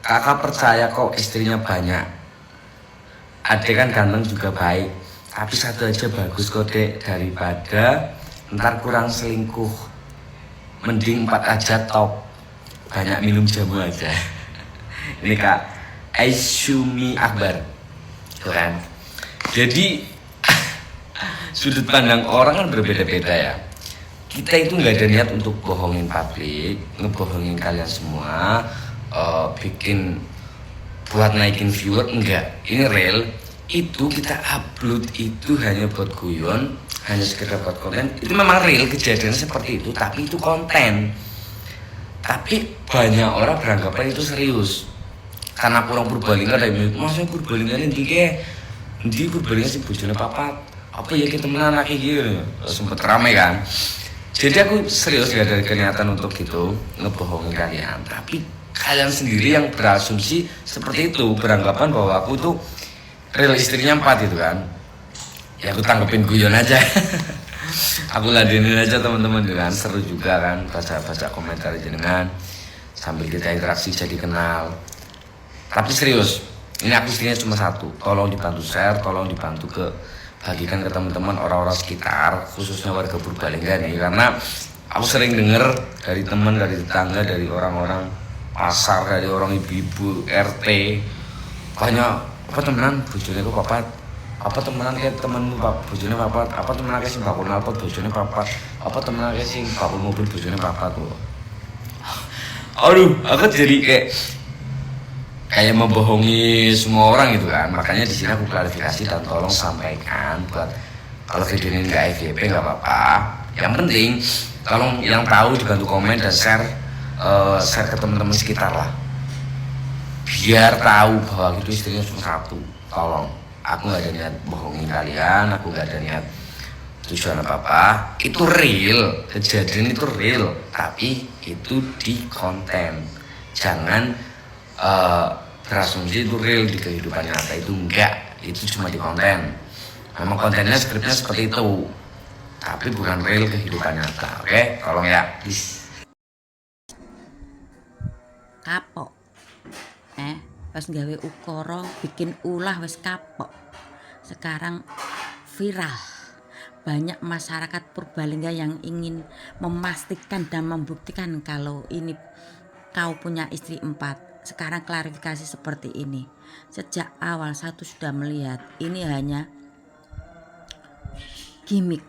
kakak percaya kok istrinya banyak. Adek kan ganteng juga baik, tapi satu aja bagus kok dek, daripada ntar kurang selingkuh. Mending 4 aja top, banyak minum jamu aja. Ini Kak Aisyumi Akbar, kan? Jadi sudut pandang orang kan berbeda-beda ya. Kita itu nggak ada niat untuk bohongin publik, ngebohongin kalian semua, bikin buat naikin viewer, enggak. Ini real. Itu kita upload itu hanya buat guyon, hanya sekedar buat konten. Itu memang real kejadian seperti itu, tapi itu konten. Tapi banyak orang beranggapan itu serius. Karena kurang Purbalingga ada yang masa Purbalingga ini di Purbalingga sih bojone papat. Apa ya kita temenan kayak gitu, sempet rame kan. Jadi aku serius gak ada niatan untuk gitu ngebohongin kalian. Tapi kalian sendiri yang berasumsi seperti itu, beranggapan bahwa aku tuh real istrinya 4 gitu kan. Ya aku tanggepin guyon aja. Aku ladenin aja teman-teman dengan seru juga kan, baca komentar jenengan sambil kita interaksi jadi kenal. Tapi serius, ini aku istrinya cuma 1. Tolong dibantu share, tolong dibantu bagikan ke teman-teman orang-orang sekitar, khususnya warga Purbalingga nih, karena aku sering dengar dari teman, dari tetangga, dari orang-orang pasar, dari orang ibu-ibu RT, banyak apa temenan bojone kok papat, apa temenan kayak temenmu bojone papat, apa temenan kayak sing bakul nalpot bojone papat, apa temenan kayak sing bakul mobil bojone papat tuh. Aduh, aku jadi kayak membohongi semua orang gitu kan. Makanya di sini aku klarifikasi dan tolong sampaikan buat kalau video ini nggak FYP nggak apa-apa. Yang penting tolong yang tahu dibantu komen dan share ke teman-teman sekitar lah. Biar tahu bahwa itu istrinya cuma 1. Tolong. Aku nggak ada niat bohongin kalian. Aku nggak ada niat tujuan apa-apa. Itu real. Kejadian itu real. Tapi itu di konten. Jangan berasumsi itu real di kehidupan nyata. Itu enggak, itu cuma di konten. Memang kontennya skripnya seperti itu, tapi bukan real kehidupan nyata. Oke, tolong ya, please. Kapok pas gawe ukara bikin ulah wis kapok. Sekarang viral, banyak masyarakat Purbalingga yang ingin memastikan dan membuktikan kalau ini kau punya istri 4. Sekarang klarifikasi seperti ini. Sejak awal satu sudah melihat ini hanya gimmick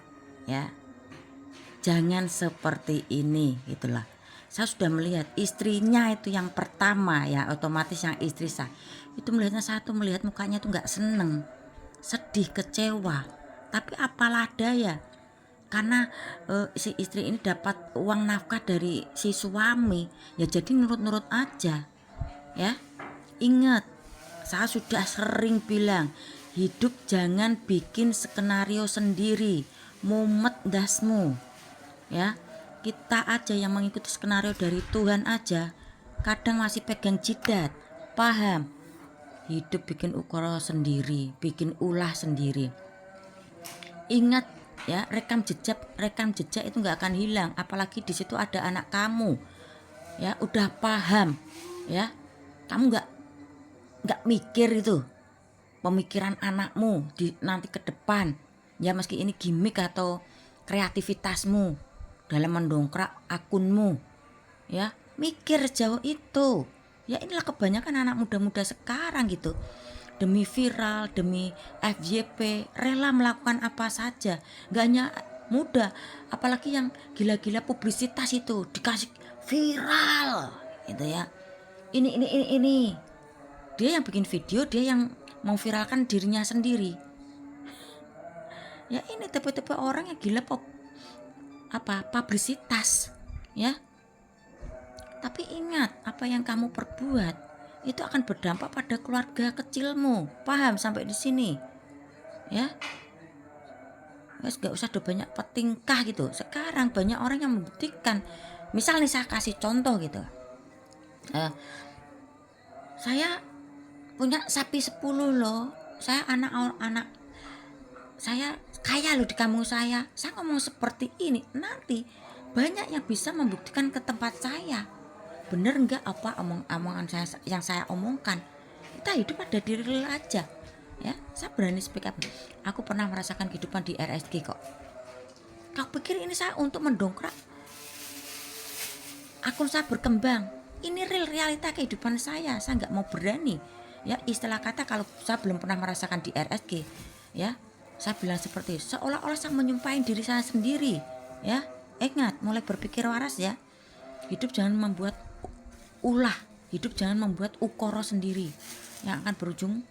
ya. Jangan seperti ini gitulah. Saya sudah melihat istrinya itu yang pertama ya, otomatis yang istri saya itu melihatnya, satu melihat mukanya tuh nggak seneng, sedih, kecewa. Tapi apalah daya, karena si istri ini dapat uang nafkah dari si suami ya, jadi nurut-nurut aja ya. Ingat, saya sudah sering bilang, hidup jangan bikin skenario sendiri, mumet dasmu ya. Kita aja yang mengikuti skenario dari Tuhan aja kadang masih pegang jidat. Paham? Hidup bikin ukara sendiri, bikin ulah sendiri. Ingat ya, rekam jejak itu nggak akan hilang, apalagi di situ ada anak kamu ya. Udah paham ya, kamu nggak mikir itu pemikiran anakmu di nanti ke depan ya, meski ini gimmick atau kreativitasmu dalam mendongkrak akunmu ya. Mikir jauh itu ya. Inilah kebanyakan anak muda-muda sekarang gitu, demi viral, demi FYP rela melakukan apa saja. Gak hanya muda, apalagi yang gila-gila publisitas itu dikasih viral gitu ya. Ini dia yang bikin video, dia yang mau viralkan dirinya sendiri ya. Ini tipe-tipe orang yang gila publisitas ya. Tapi ingat, apa yang kamu perbuat itu akan berdampak pada keluarga kecilmu. Paham sampai di sini ya? Wes gak usah banyak petingkah gitu. Sekarang banyak orang yang membuktikan. Misal nih saya kasih contoh gitu, saya punya sapi 10 loh. Saya anak saya kaya loh di kampung saya ngomong seperti ini, nanti banyak yang bisa membuktikan ke tempat saya bener enggak apa omongan saya yang saya omongkan. Kita hidup pada diri real aja. Ya, saya berani speak up. Aku pernah merasakan kehidupan di RSG kok. Kau pikir ini saya untuk mendongkrak akun saya berkembang? Ini realita kehidupan saya nggak mau berani. Ya, istilah kata kalau saya belum pernah merasakan di RSG, ya, saya bilang seperti seolah-olah saya menyumpahin diri saya sendiri. Ya, ingat, mulai berpikir waras ya. Hidup jangan membuat ulah, hidup jangan membuat ukoro sendiri yang akan berujung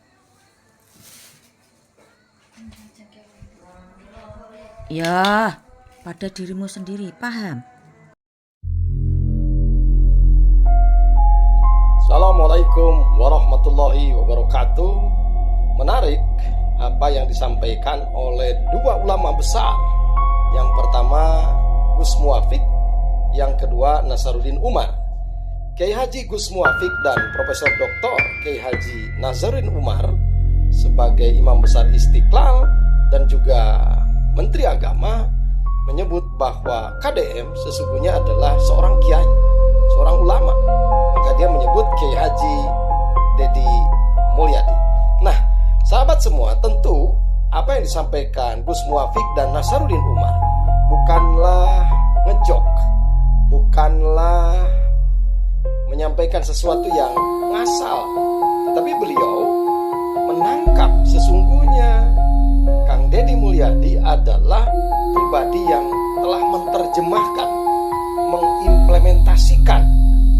ya pada dirimu sendiri, paham? Assalamualaikum warahmatullahi wabarakatuh. Menarik apa yang disampaikan oleh dua ulama besar. Yang pertama Gus Muafik, yang kedua Nasaruddin Umar. Kiai Haji Gus Muafik dan Profesor Dr. Kiai Haji Nazaruddin Umar sebagai Imam Besar Istiqlal dan juga Menteri Agama menyebut bahwa KDM sesungguhnya adalah seorang kiai, seorang ulama. Maka dia menyebut Kiai Haji Dedi Mulyadi. Nah, sahabat semua, tentu apa yang disampaikan Gus Muafik dan Nasaruddin Umar bukanlah ngejok, bukanlah menyampaikan sesuatu yang ngasal, tetapi beliau menangkap sesungguhnya Kang Dedi Mulyadi adalah pribadi yang telah menerjemahkan, mengimplementasikan,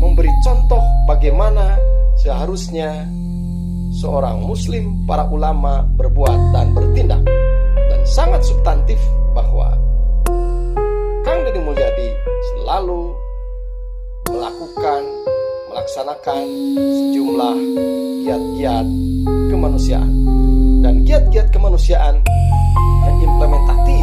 memberi contoh bagaimana seharusnya seorang muslim, para ulama berbuat dan bertindak. Dan sangat substantif bahwa Kang Dedi Mulyadi selalu melaksanakan sejumlah giat-giat kemanusiaan. Dan giat-giat kemanusiaan yang implementatif,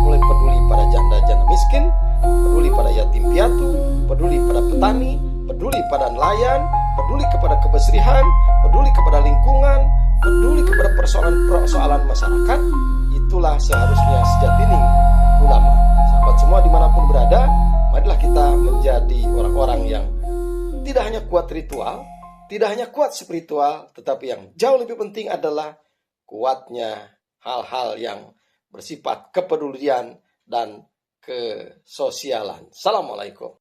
mulai peduli pada janda-janda miskin, peduli pada yatim piatu, peduli pada petani, peduli pada nelayan, peduli kepada kebersihan, peduli kepada lingkungan, peduli kepada persoalan masyarakat. Itulah seharusnya sejatining ulama. Sahabat semua dimanapun berada, marilah kita menjadi orang-orang yang tidak hanya kuat ritual, tidak hanya kuat spiritual, tetapi yang jauh lebih penting adalah kuatnya hal-hal yang bersifat kepedulian dan kesosialan. Assalamualaikum.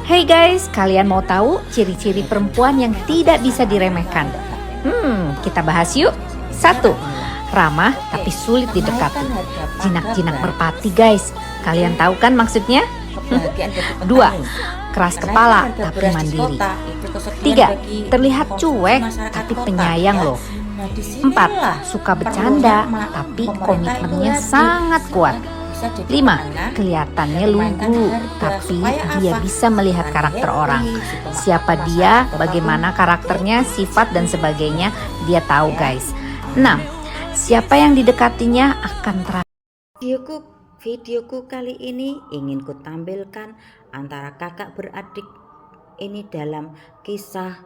Hey guys, kalian mau tahu ciri-ciri perempuan yang tidak bisa diremehkan? Kita bahas yuk. 1. Ramah tapi sulit didekati. Jinak-jinak merpati guys. Kalian tahu kan maksudnya? 2. Keras kepala tapi mandiri. 3. Terlihat cuek tapi penyayang loh. 4. Suka bercanda tapi komitmennya sangat kuat. 5. Kelihatannya lugu tapi dia bisa melihat karakter orang. Siapa dia, bagaimana karakternya, sifat dan sebagainya, dia tahu guys. 6. Siapa yang didekatinya akan Videoku kali ini ingin ku tampilkan antara kakak beradik ini dalam kisah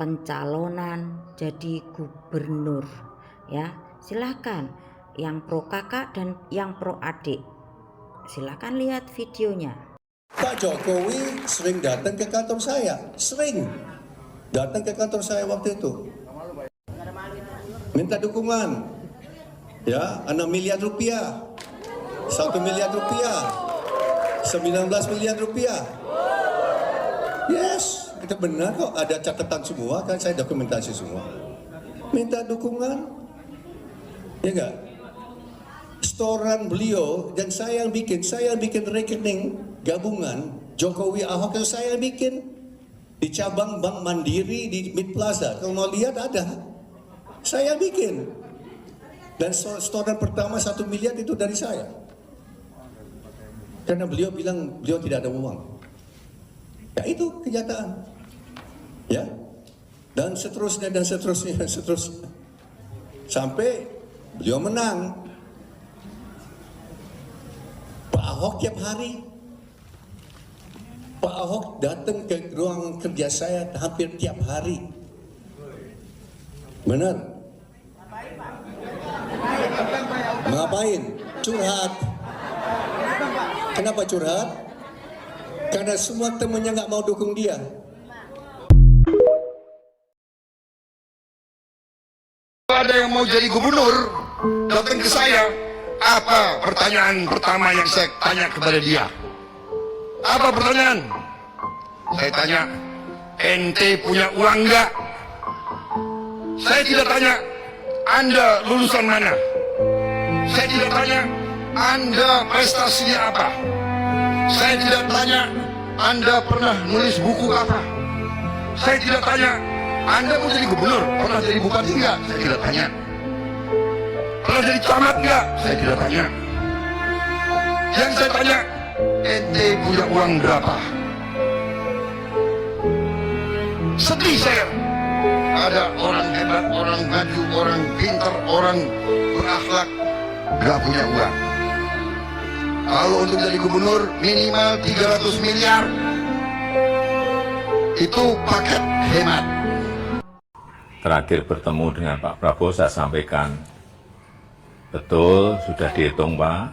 pencalonan jadi gubernur. Ya, silakan yang pro kakak dan yang pro adik. Silakan lihat videonya. Pak Jokowi sering datang ke kantor saya, sering datang ke kantor saya waktu itu. Minta dukungan. Ya, 6 miliar rupiah. 1 miliar rupiah, 19 miliar rupiah. Yes, itu benar kok, ada catatan semua kan, saya dokumentasi semua. Minta dukungan, ya enggak? Setoran beliau dan saya yang bikin rekening gabungan Jokowi Ahok itu saya yang bikin di cabang Bank Mandiri di Mid Plaza. Kalau mau lihat ada, saya yang bikin. Dan setoran pertama 1 miliar itu dari saya. Karena beliau bilang beliau tidak ada uang. Ya itu kenyataan. Ya. Dan seterusnya. Sampai beliau menang. Pak Ahok tiap hari. Pak Ahok datang ke ruang kerja saya hampir tiap hari. Benar? Ngapain? Curhat. Kenapa curhat? Karena semua temennya nggak mau dukung dia. Ada yang mau jadi gubernur, datang ke saya. Apa pertanyaan pertama yang saya tanya kepada dia? Apa pertanyaan? Saya tanya, ente punya uang enggak? Saya tidak tanya, Anda lulusan mana? Saya tidak tanya, Anda prestasinya apa? Saya tidak tanya, Anda pernah nulis buku apa? Saya tidak tanya, Anda mau jadi gubernur? Pernah jadi bupati enggak? Saya tidak tanya. Pernah jadi camat enggak? Saya tidak tanya. Yang saya tanya, ente punya uang berapa? Sedih saya. Ada orang hebat, orang maju, orang pintar, orang berakhlak, gak punya uang. Kalau untuk jadi gubernur minimal 300 miliar. Itu paket hemat. Terakhir bertemu dengan Pak Prabowo saya sampaikan, betul sudah dihitung Pak,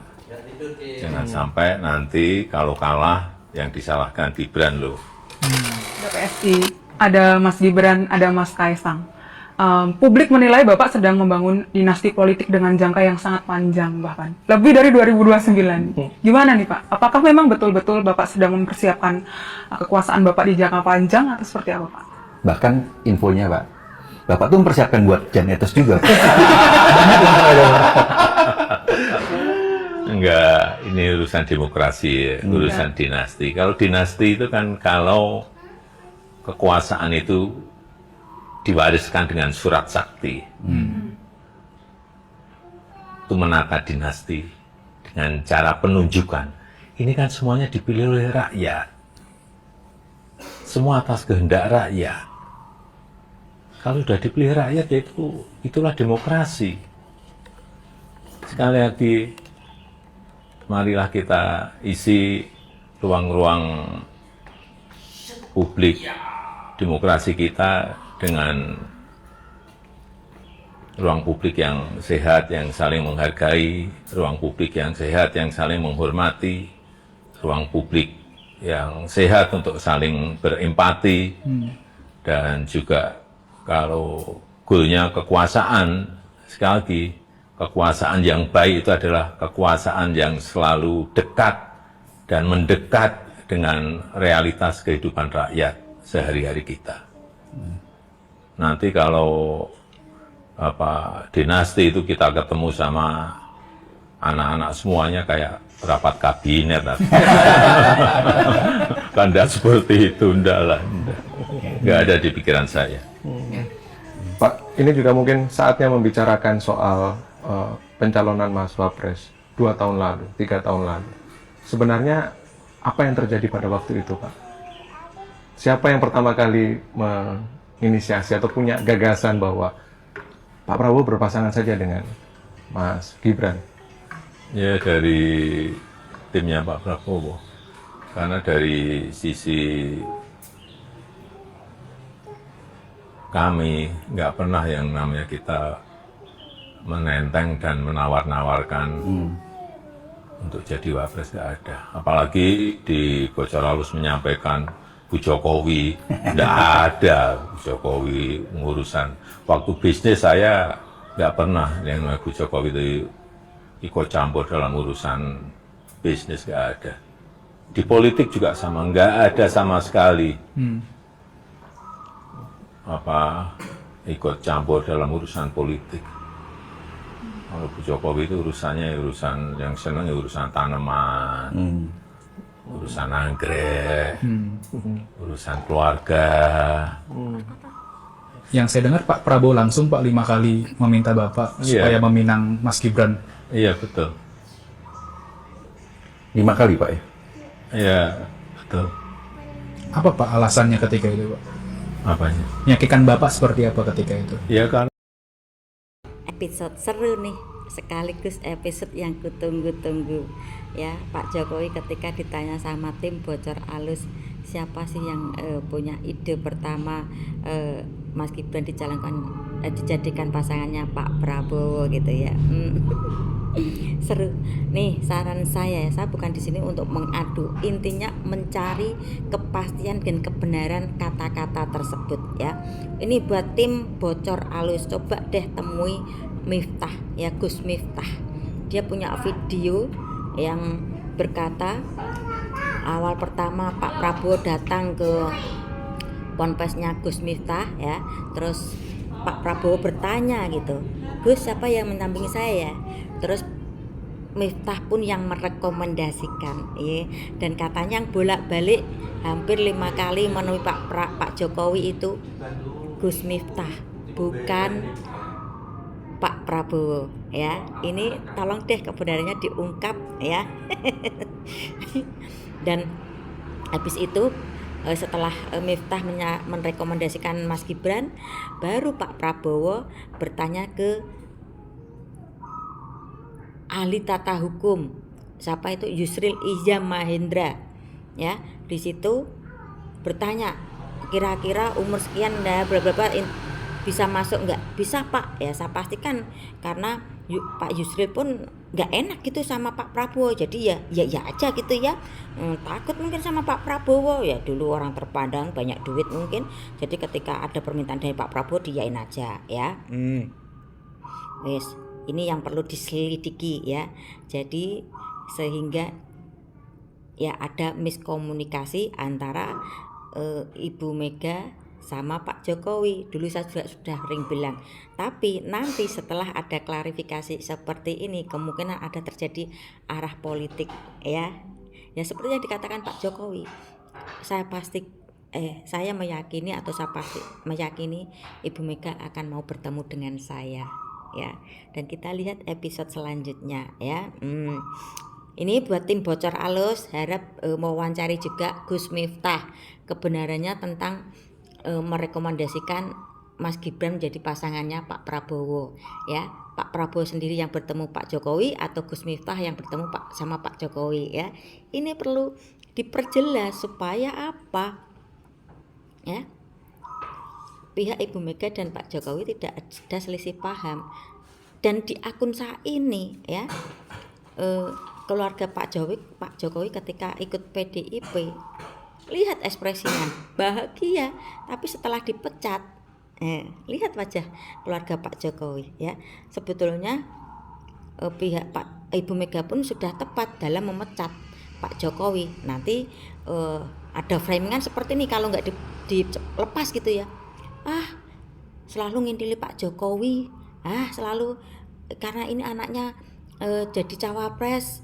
jangan sampai nanti kalau kalah yang disalahkan Gibran loh. Ada PSI, ada Mas Gibran, ada Mas Kaisang. Publik menilai Bapak sedang membangun dinasti politik dengan jangka yang sangat panjang, bahkan lebih dari 2029. Gimana nih Pak? Apakah memang betul-betul Bapak sedang mempersiapkan kekuasaan Bapak di jangka panjang atau seperti apa Pak? Bahkan infonya Pak, Bapak tuh mempersiapkan buat Jan Etes juga. Enggak, ini urusan demokrasi, urusan dinasti. Kalau dinasti itu kan kalau kekuasaan itu diwariskan dengan surat sakti. Itu menata dinasti dengan cara penunjukan. Ini kan semuanya dipilih oleh rakyat. Semua atas kehendak rakyat. Kalau sudah dipilih rakyat, ya itulah demokrasi. Sekali lagi, marilah kita isi ruang-ruang publik demokrasi kita dengan ruang publik yang sehat, yang saling menghargai, ruang publik yang sehat, yang saling menghormati, ruang publik yang sehat untuk saling berempati, dan juga kalau goalnya kekuasaan, sekali lagi, kekuasaan yang baik itu adalah kekuasaan yang selalu dekat dan mendekat dengan realitas kehidupan rakyat sehari-hari kita. Nanti kalau dinasti itu kita ketemu sama anak-anak semuanya kayak rapat kabinet. Kan tidak seperti itu, enggak lah. Enggak ada di pikiran saya. Pak, ini juga mungkin saatnya membicarakan soal pencalonan Mas Wapres 2 tahun lalu, 3 tahun lalu. Sebenarnya apa yang terjadi pada waktu itu, Pak? Siapa yang pertama kali menginisiasi atau punya gagasan bahwa Pak Prabowo berpasangan saja dengan Mas Gibran? Ya, dari timnya Pak Prabowo. Karena dari sisi kami nggak pernah yang namanya kita menenteng dan menawar-nawarkan untuk jadi wapres, nggak ada. Apalagi di Bocor Halus menyampaikan Bu Jokowi, nggak ada Bu Jokowi urusan. Waktu bisnis saya nggak pernah yang namanya Bu Jokowi itu ikut campur dalam urusan bisnis, nggak ada. Di politik juga sama, nggak ada sama sekali. Ikut campur dalam urusan politik. Kalau Bu Jokowi itu urusannya urusan yang senang ya urusan tanaman, urusan anggrek, urusan keluarga. Yang saya dengar Pak Prabowo langsung Pak 5 kali meminta Bapak supaya meminang Mas Gibran. Iya betul. 5 kali Pak ya? Iya betul. Apa Pak alasannya ketika itu Pak? Apanya? Meyakinkan Bapak seperti apa ketika itu? Ya kan. Episode seru nih, sekaligus episode yang kutunggu-tunggu ya. Pak Jokowi ketika ditanya sama tim Bocor Halus, siapa sih yang punya ide pertama Mas Gibran dijadikan pasangannya Pak Prabowo gitu ya. Seru. Nih saran saya bukan di sini untuk mengadu, intinya mencari kepastian dan kebenaran kata-kata tersebut ya. Ini buat tim bocor alus, coba deh temui Miftah ya, Gus Miftah. Dia punya video yang berkata awal pertama Pak Prabowo datang ke ponpesnya Gus Miftah ya, terus Pak Prabowo bertanya gitu, Gus siapa yang mendampingi saya ya, terus Miftah pun yang merekomendasikan ya. Dan katanya yang bolak-balik hampir 5 kali menemui Pak Jokowi itu Gus Miftah, bukan Pak Prabowo ya. Ini tolong deh kebenarannya diungkap ya. Dan habis itu setelah Miftah merekomendasikan Mas Gibran, baru Pak Prabowo bertanya ke ahli tata hukum, siapa itu, Yusril Iza Mahendra ya. Di situ bertanya kira-kira umur sekian bla bla bla bisa masuk nggak? Bisa Pak ya, saya pastikan, karena Pak Yusril pun nggak enak gitu sama Pak Prabowo, jadi ya aja gitu ya, takut mungkin sama Pak Prabowo ya, dulu orang terpandang banyak duit mungkin, jadi ketika ada permintaan dari Pak Prabowo diyain aja ya. Wes, ini yang perlu diselidiki ya. Jadi sehingga ya ada miskomunikasi antara Ibu Mega sama Pak Jokowi. Dulu saya sudah sering bilang, tapi nanti setelah ada klarifikasi seperti ini, kemungkinan ada terjadi arah politik ya. Ya seperti yang dikatakan Pak Jokowi, saya meyakini atau saya pasti meyakini Ibu Mega akan mau bertemu dengan saya ya. Dan kita lihat episode selanjutnya ya. Ini buat tim bocor alus, harap mewawancari juga Gus Miftah kebenarannya tentang merekomendasikan Mas Gibran menjadi pasangannya Pak Prabowo ya. Pak Prabowo sendiri yang bertemu Pak Jokowi atau Gus Miftah yang bertemu sama Pak Jokowi ya. Ini perlu diperjelas supaya apa ya, pihak Ibu Mega dan Pak Jokowi tidak ada selisih paham. Dan di akun saya ini ya, keluarga Pak Jokowi ketika ikut PDIP, lihat ekspresinya bahagia, tapi setelah dipecat lihat wajah keluarga Pak Jokowi ya. Sebetulnya pihak Ibu Mega pun sudah tepat dalam memecat Pak Jokowi. Nanti ada framingan seperti ini, kalau nggak dilepas gitu ya, selalu ngintili Pak Jokowi, selalu karena ini anaknya jadi cawapres,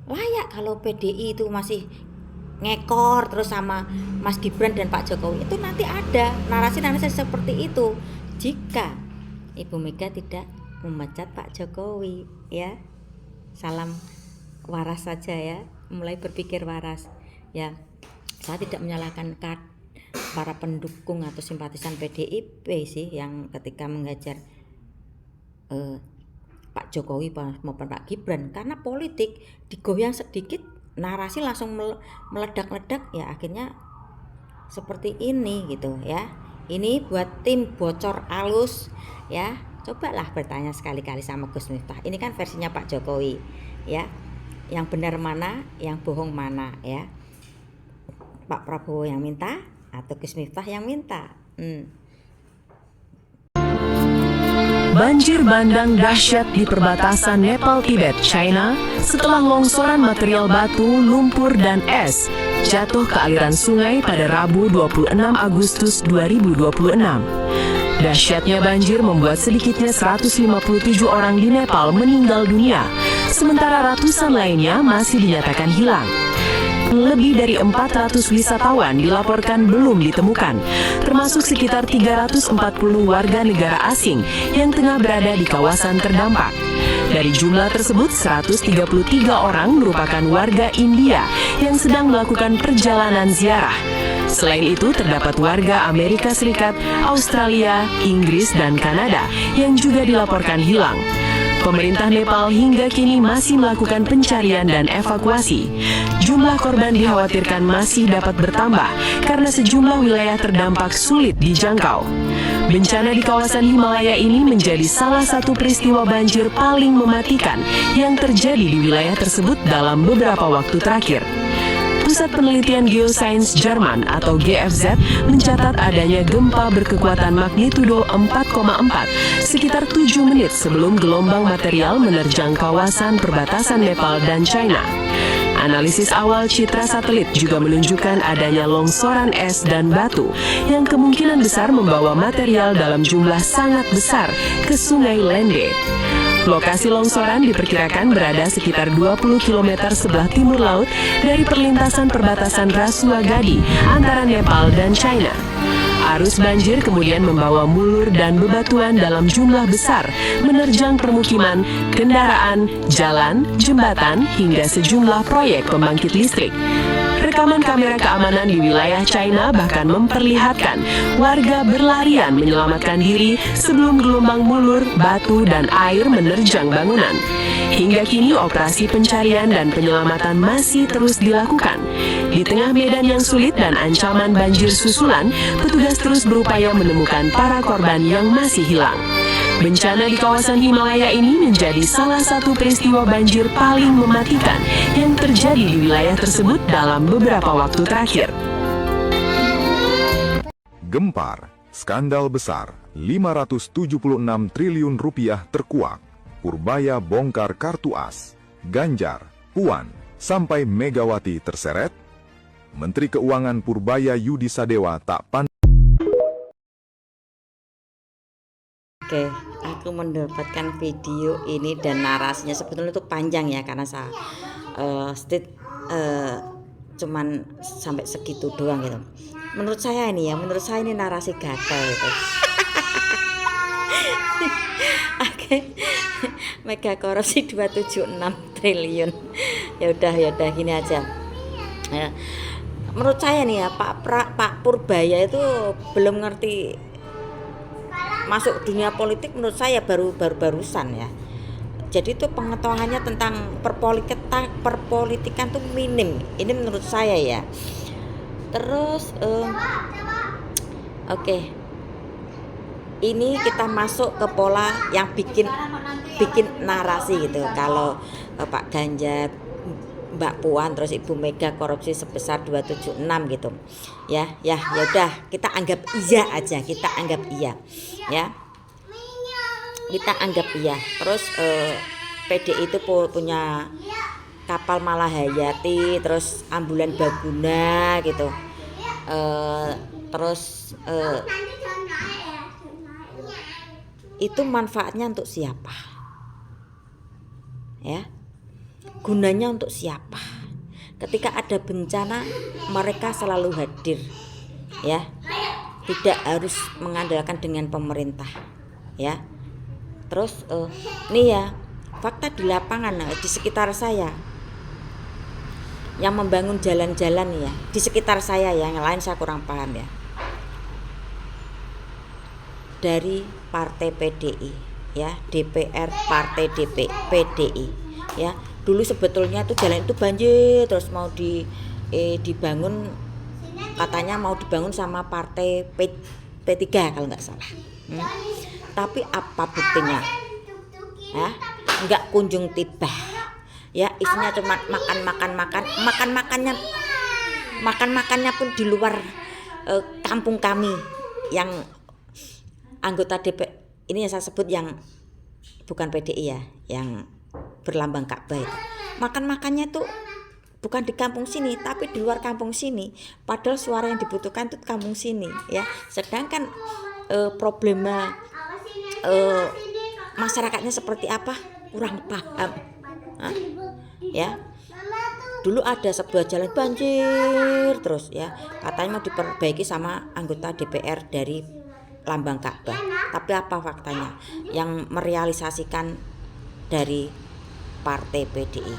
layak kalau PDI itu masih ngekor terus sama Mas Gibran dan Pak Jokowi. Itu nanti ada narasi-narasi seperti itu jika Ibu Mega tidak memecat Pak Jokowi ya. Salam waras saja ya, mulai berpikir waras ya. Saya tidak menyalahkan para pendukung atau simpatisan PDIP sih yang ketika menghajar Pak Jokowi maupun Pak Gibran, karena politik digoyang sedikit narasi langsung meledak-ledak ya, akhirnya seperti ini gitu ya. Ini buat tim bocor alus ya, cobalah bertanya sekali-kali sama Gus Miftah. Ini kan versinya Pak Jokowi ya, yang benar mana, yang bohong mana ya, Pak Prabowo yang minta atau Gus Miftah yang minta. Banjir bandang dahsyat di perbatasan Nepal, Tibet, China setelah longsoran material batu, lumpur, dan es jatuh ke aliran sungai pada Rabu 26 Agustus 2026. Dahsyatnya banjir membuat sedikitnya 157 orang di Nepal meninggal dunia, sementara ratusan lainnya masih dinyatakan hilang. Lebih dari 400 wisatawan dilaporkan belum ditemukan, termasuk sekitar 340 warga negara asing yang tengah berada di kawasan terdampak. Dari jumlah tersebut, 133 orang merupakan warga India yang sedang melakukan perjalanan ziarah. Selain itu, terdapat warga Amerika Serikat, Australia, Inggris, dan Kanada yang juga dilaporkan hilang. Pemerintah Nepal hingga kini masih melakukan pencarian dan evakuasi. Jumlah korban dikhawatirkan masih dapat bertambah karena sejumlah wilayah terdampak sulit dijangkau. Bencana di kawasan Himalaya ini menjadi salah satu peristiwa banjir paling mematikan yang terjadi di wilayah tersebut dalam beberapa waktu terakhir. Pusat Penelitian Geosains Jerman atau GFZ mencatat adanya gempa berkekuatan magnitudo 4,4 sekitar 7 menit sebelum gelombang material menerjang kawasan perbatasan Nepal dan China. Analisis awal citra satelit juga menunjukkan adanya longsoran es dan batu yang kemungkinan besar membawa material dalam jumlah sangat besar ke Sungai Lende. Lokasi longsoran diperkirakan berada sekitar 20 km sebelah timur laut dari perlintasan perbatasan Rasuagadi antara Nepal dan China. Arus banjir kemudian membawa mulur dan bebatuan dalam jumlah besar, menerjang permukiman, kendaraan, jalan, jembatan, hingga sejumlah proyek pembangkit listrik. Rekaman kamera keamanan di wilayah China bahkan memperlihatkan warga berlarian menyelamatkan diri sebelum gelombang mulur, batu, dan air menerjang bangunan. Hingga kini operasi pencarian dan penyelamatan masih terus dilakukan. Di tengah medan yang sulit dan ancaman banjir susulan, petugas terus berupaya menemukan para korban yang masih hilang. Bencana di kawasan Himalaya ini menjadi salah satu peristiwa banjir paling mematikan yang terjadi di wilayah tersebut dalam beberapa waktu terakhir. Gempar, skandal besar, 576 triliun rupiah terkuak. Purbaya bongkar kartu as, Ganjar, Puan, sampai Megawati terseret. Menteri Keuangan Purbaya Yudi Sadewa tak pandai. Oke, aku mendapatkan video ini dan narasinya sebetulnya itu panjang ya, karena saya cuman sampai segitu doang gitu. Menurut saya ini narasi gatel gitu. Oke, mega korupsi 276 triliun. Ya udah gini aja. Ya, menurut saya nih ya, Pak Purbaya itu belum ngerti masuk dunia politik. Menurut saya barusan ya. Jadi itu pengetahuannya tentang perpolitikan tuh minim. Ini menurut saya ya. Terus oke. Ini kita masuk ke pola yang bikin narasi gitu. Kalau Pak Ganjar, Mbak Puan, terus Ibu Mega korupsi sebesar 276 gitu. Ya udah, kita anggap iya aja, kita anggap iya. Ya. Kita anggap iya. Terus PDI itu punya kapal Malahayati, terus ambulan Baguna gitu. Terus itu manfaatnya untuk siapa? Ya. Gunanya untuk siapa? Ketika ada bencana, mereka selalu hadir. Ya. Tidak harus mengandalkan dengan pemerintah. Ya. Terus nih ya, fakta di lapangan di sekitar saya. Yang membangun jalan-jalan ya, di sekitar saya ya, yang lain saya kurang paham ya. Dari partai PDI ya, DPR partai PDI ya. Dulu sebetulnya tuh jalan itu banjir, terus mau dibangun, katanya mau dibangun sama partai P3 kalau nggak salah. Tapi apa buktinya? Ya, nggak kunjung tiba. Ya, isinya cuma makan-makannya pun di luar kampung kami yang anggota DPR ini yang saya sebut yang bukan PDI ya, yang berlambang Ka'bah itu. Makan-makannya tuh bukan di kampung sini, tapi di luar kampung sini. Padahal suara yang dibutuhkan tuh kampung sini ya. Sedangkan problema masyarakatnya seperti apa kurang paham. Ya. Dulu ada sebuah jalan banjir terus ya. Katanya mau diperbaiki sama anggota DPR dari lambang Ka'bah. Tapi apa faktanya? Yang merealisasikan dari partai PDI.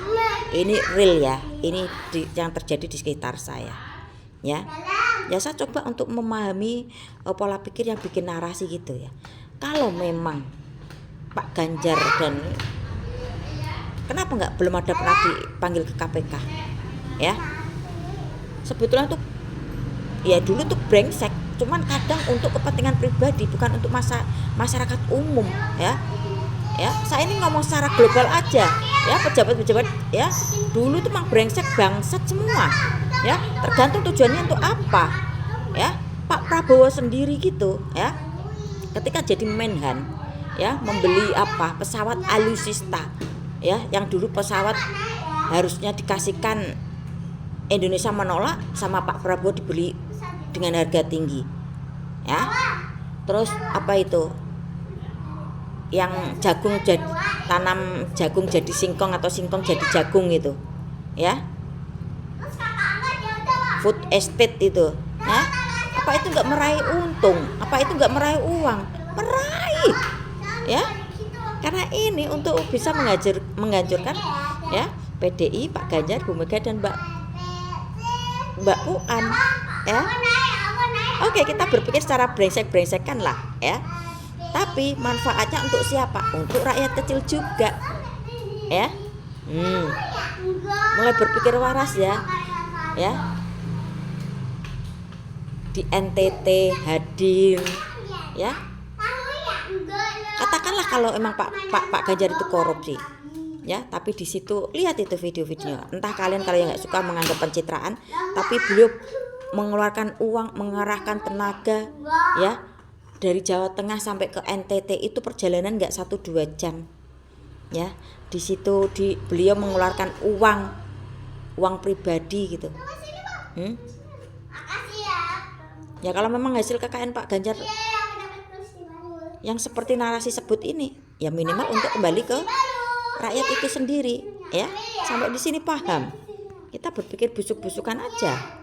Ini real ya. Ini yang terjadi di sekitar saya. Ya. Ya saya coba untuk memahami pola pikir yang bikin narasi gitu ya. Kalau memang Pak Ganjar dan kenapa belum ada pernah dipanggil ke KPK? Ya. Sebetulnya tuh ya dulu tuh brengsek cuman kadang untuk kepentingan pribadi, bukan untuk masyarakat umum ya. Ya, saya ini ngomong secara global aja ya. Pejabat-pejabat ya dulu tuh memang brengsek bangsat semua ya, tergantung tujuannya untuk apa ya. Pak Prabowo sendiri gitu ya, ketika jadi Menhan ya, membeli pesawat Alusista ya, yang dulu pesawat harusnya dikasihkan, Indonesia menolak, sama Pak Prabowo dibeli dengan harga tinggi ya. Terus yang jagung tanam jagung jadi singkong atau singkong jadi jagung itu ya, food estate itu ya. Apa itu nggak meraih untung? Apa itu nggak meraih uang? Meraih ya, karena ini untuk bisa menghancurkan ya PDI, Pak Ganjar, Bu Mega, dan Mbak Puan ya. Oke, kita berpikir secara brengsek-brengsekan lah ya. Tapi manfaatnya untuk siapa? Untuk rakyat kecil juga ya. Mulai berpikir waras ya. Di NTT hadir ya. Katakanlah kalau emang Pak Ganjar itu korupsi ya, tapi di situ lihat itu video-videonya. Entah kalian kalau yang nggak suka menganggap pencitraan, tapi beliau mengeluarkan uang, mengerahkan tenaga ya, dari Jawa Tengah sampai ke NTT itu perjalanan nggak 1-2 jam ya. Di situ beliau mengeluarkan uang pribadi gitu. Ya kalau memang hasil KKN Pak Ganjar yang seperti narasi sebut ini, ya minimal untuk kembali ke rakyat itu sendiri ya. Sampai di sini paham. Kita berpikir busuk-busukan aja.